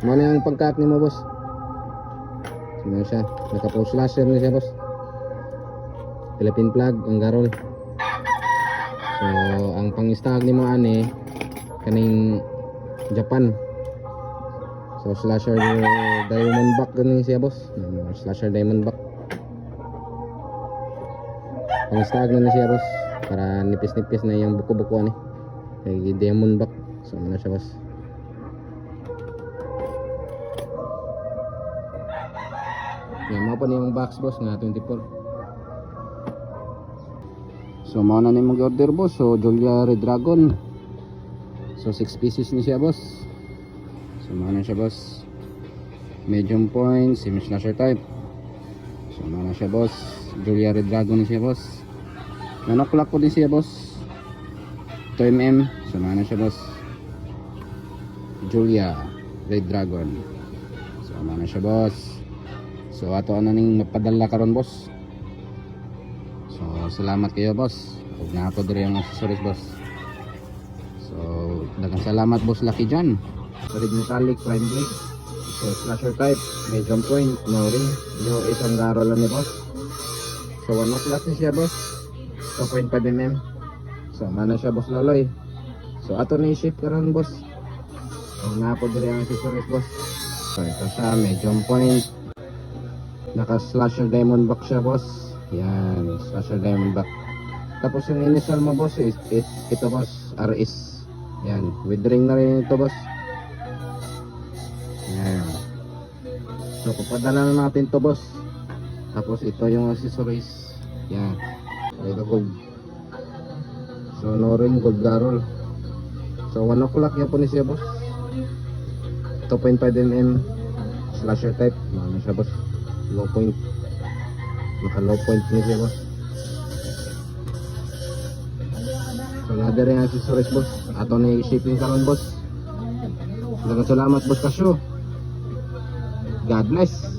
Ano yung pagkaat ni mo, boss? Sino siya? Naka-post slasher na siya, boss. Philippine flag, ang garol. So, ang pang-stag ni mo ani kaning Japan. So, slasher diamond back ganin siya, boss. Slasher diamond back. Pang-stag na siya, boss. Para nipis-nipis na yung buko-buko ani. Kay diamond back. So, ano siya, boss? Yan, mo pa niyong box, boss, nga 24. So, mao na ni mag-order, boss. So, Julia Red Dragon. So, 6 pieces ni siya, boss. So, mao na siya, boss. Medium point, semi-slasher type. So, mao na siya, boss. Julia Red Dragon ni siya, boss. Nanoklak ko din siya, boss. 2mm. So, mao na siya, boss. Julia Red Dragon. So, mao na siya, boss. So ato ano ning mapadala karon, boss. So salamat kayo, boss. Ug na ako diri ang accessories, boss. So daghang salamat, boss Lucky John. Red metallic prime blade. So slasher type, medium point, no ring. Yo isang garo lang ni boss. So 1 class ni siya, boss. 2.5mm. So mana siya, boss Loloy. So ato ni ship karon, boss. So na ako diri ang accessories, boss. So ito siya, medium point. Naka slasher diamond back siya, boss. Yan, slasher diamond back. Tapos yung initial mo, boss, ito, boss, RS. Yan, with ring na rin ito, boss. Yan. So papadala na natin to, boss. Tapos ito yung accessories. Yan, ito gold. So no ring, gold garol. So 1 o'clock yan po ni siya, boss. 2.5mm slasher type. Ano siya, boss? Low point. Naka low point niya siya, boss. So nada rin ang accessories, boss. Ato na i-shipping karon, boss. Salamat, boss Kasyo. God bless.